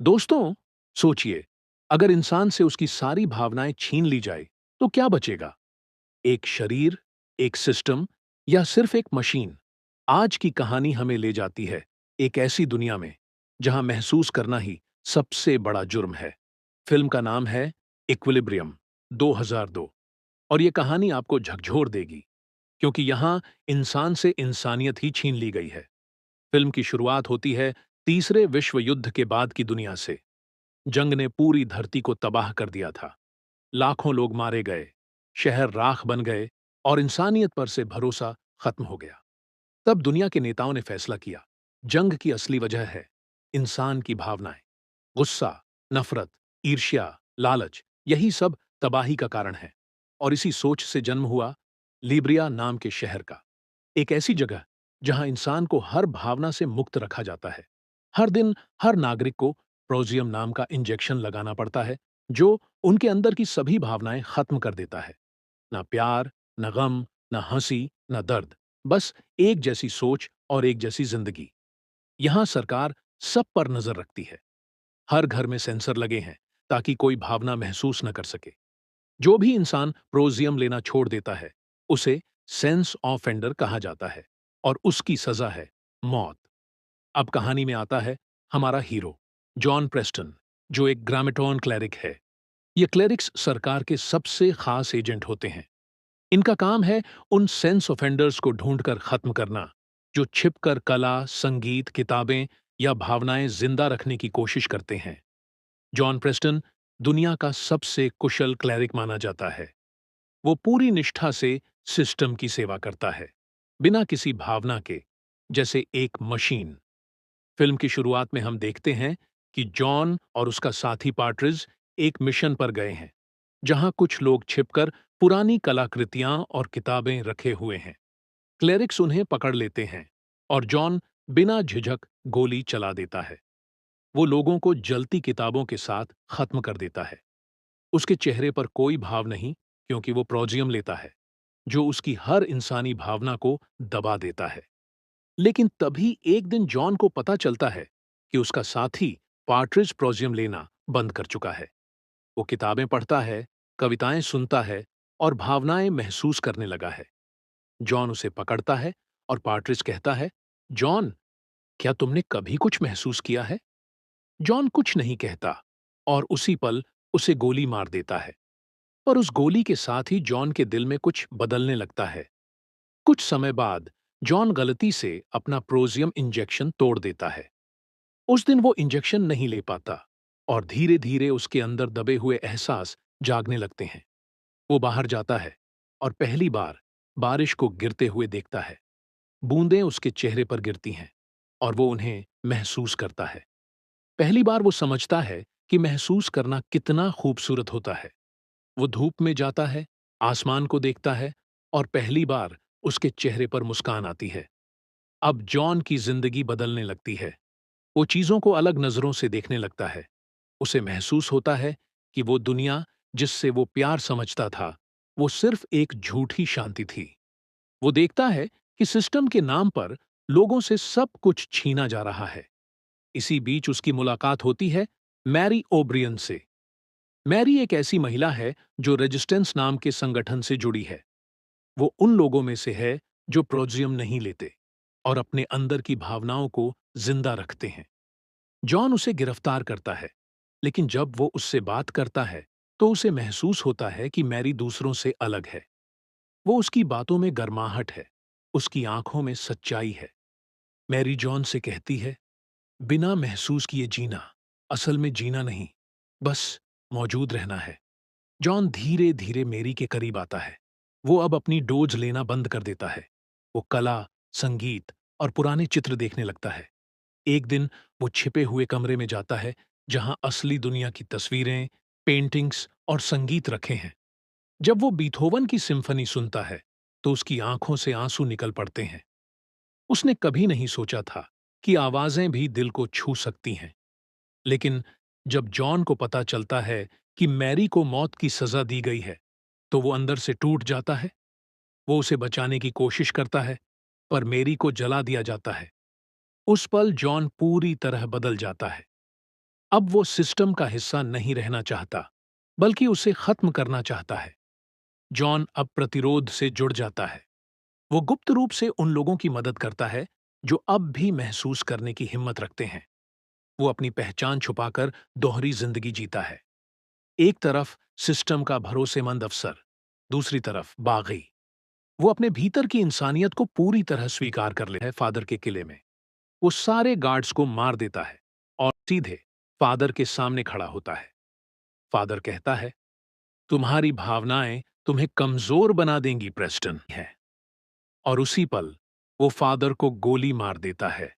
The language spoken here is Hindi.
दोस्तों, सोचिए, अगर इंसान से उसकी सारी भावनाएं छीन ली जाए, तो क्या बचेगा? एक शरीर, एक सिस्टम या सिर्फ एक मशीन? आज की कहानी हमें ले जाती है एक ऐसी दुनिया में जहां महसूस करना ही सबसे बड़ा जुर्म है। फिल्म का नाम है इक्विलिब्रियम 2002 और ये कहानी आपको झकझोर देगी क्योंकि यहां इंसान से इंसानियत ही छीन ली गई है। फिल्म की शुरुआत होती है तीसरे विश्व युद्ध के बाद की दुनिया से। जंग ने पूरी धरती को तबाह कर दिया था। लाखों लोग मारे गए, शहर राख बन गए और इंसानियत पर से भरोसा खत्म हो गया। तब दुनिया के नेताओं ने फैसला किया, जंग की असली वजह है इंसान की भावनाएं, गुस्सा, नफरत, ईर्ष्या, लालच, यही सब तबाही का कारण है। और इसी सोच से जन्म हुआ लीब्रिया नाम के शहर का। एक ऐसी जगह जहां इंसान को हर भावना से मुक्त रखा जाता है। हर दिन हर नागरिक को प्रोजियम नाम का इंजेक्शन लगाना पड़ता है, जो उनके अंदर की सभी भावनाएं खत्म कर देता है। ना प्यार, न गम, न हंसी, न दर्द, बस एक जैसी सोच और एक जैसी जिंदगी। यहां सरकार सब पर नजर रखती है। हर घर में सेंसर लगे हैं ताकि कोई भावना महसूस न कर सके। जो भी इंसान प्रोजियम लेना छोड़ देता है, उसे सेंस ऑफेंडर कहा जाता है और उसकी सजा है मौत। अब कहानी में आता है हमारा हीरो, जॉन प्रेस्टन, जो एक ग्रामेटोन क्लरिक है। ये क्लेरिक्स सरकार के सबसे खास एजेंट होते हैं। इनका काम है उन सेंस ऑफेंडर्स को ढूंढकर खत्म करना, जो छिपकर कला, संगीत, किताबें या भावनाएं जिंदा रखने की कोशिश करते हैं। जॉन प्रेस्टन दुनिया का सबसे कुशल क्लरिक माना जाता है। वो पूरी निष्ठा से सिस्टम की सेवा करता है, बिना किसी भावना के, जैसे एक मशीन। फिल्म की शुरुआत में हम देखते हैं कि जॉन और उसका साथी पार्ट्रिज एक मिशन पर गए हैं, जहां कुछ लोग छिपकर पुरानी कलाकृतियां और किताबें रखे हुए हैं। क्लेरिक्स उन्हें पकड़ लेते हैं और जॉन बिना झिझक गोली चला देता है। वो लोगों को जलती किताबों के साथ खत्म कर देता है। उसके चेहरे पर कोई भाव नहीं, क्योंकि वो प्रोजियम लेता है, जो उसकी हर इंसानी भावना को दबा देता है। लेकिन तभी एक दिन जॉन को पता चलता है कि उसका साथी पार्ट्रिज प्रोजियम लेना बंद कर चुका है। वो किताबें पढ़ता है, कविताएं सुनता है और भावनाएं महसूस करने लगा है। जॉन उसे पकड़ता है और पार्ट्रिज कहता है, जॉन, क्या तुमने कभी कुछ महसूस किया है? जॉन कुछ नहीं कहता और उसी पल उसे गोली मार देता है। पर उस गोली के साथ ही जॉन के दिल में कुछ बदलने लगता है। कुछ समय बाद जॉन गलती से अपना प्रोजियम इंजेक्शन तोड़ देता है। उस दिन वो इंजेक्शन नहीं ले पाता और धीरे धीरे उसके अंदर दबे हुए एहसास जागने लगते हैं। वो बाहर जाता है और पहली बार बारिश को गिरते हुए देखता है। बूंदें उसके चेहरे पर गिरती हैं और वो उन्हें महसूस करता है। पहली बार वो समझता है कि महसूस करना कितना खूबसूरत होता है। वो धूप में जाता है, आसमान को देखता है और पहली बार उसके चेहरे पर मुस्कान आती है। अब जॉन की जिंदगी बदलने लगती है। वो चीजों को अलग नजरों से देखने लगता है। उसे महसूस होता है कि वो दुनिया जिससे वो प्यार समझता था, वो सिर्फ एक झूठी शांति थी। वो देखता है कि सिस्टम के नाम पर लोगों से सब कुछ छीना जा रहा है। इसी बीच उसकी मुलाकात होती है मैरी ओब्रियन से। मैरी एक ऐसी महिला है जो रेजिस्टेंस नाम के संगठन से जुड़ी है। वो उन लोगों में से है जो प्रोजियम नहीं लेते और अपने अंदर की भावनाओं को जिंदा रखते हैं। जॉन उसे गिरफ्तार करता है, लेकिन जब वो उससे बात करता है, तो उसे महसूस होता है कि मैरी दूसरों से अलग है। वो उसकी बातों में गर्माहट है, उसकी आंखों में सच्चाई है। मैरी जॉन से कहती है, बिना महसूस किए जीना असल में जीना नहीं, बस मौजूद रहना है। जॉन धीरे धीरे मैरी के करीब आता है। वो अब अपनी डोज लेना बंद कर देता है। वो कला, संगीत और पुराने चित्र देखने लगता है। एक दिन वो छिपे हुए कमरे में जाता है, जहां असली दुनिया की तस्वीरें, पेंटिंग्स और संगीत रखे हैं। जब वो बीथोवन की सिम्फनी सुनता है, तो उसकी आंखों से आंसू निकल पड़ते हैं। उसने कभी नहीं सोचा था कि आवाजें भी दिल को छू सकती हैं। लेकिन जब जॉन को पता चलता है कि मैरी को मौत की सजा दी गई है, तो वो अंदर से टूट जाता है। वो उसे बचाने की कोशिश करता है, पर मैरी को जला दिया जाता है। उस पल जॉन पूरी तरह बदल जाता है। अब वो सिस्टम का हिस्सा नहीं रहना चाहता, बल्कि उसे खत्म करना चाहता है। जॉन अब प्रतिरोध से जुड़ जाता है। वो गुप्त रूप से उन लोगों की मदद करता है जो अब भी महसूस करने की हिम्मत रखते हैं। वो अपनी पहचान छुपाकर दोहरी जिंदगी जीता है। एक तरफ सिस्टम का भरोसेमंद अफसर, दूसरी तरफ बागी। वो अपने भीतर की इंसानियत को पूरी तरह स्वीकार कर लेता है। फादर के किले में वो सारे गार्ड्स को मार देता है और सीधे फादर के सामने खड़ा होता है। फादर कहता है, तुम्हारी भावनाएं तुम्हें कमजोर बना देंगी प्रेस्टन है। और उसी पल वो फादर को गोली मार देता है।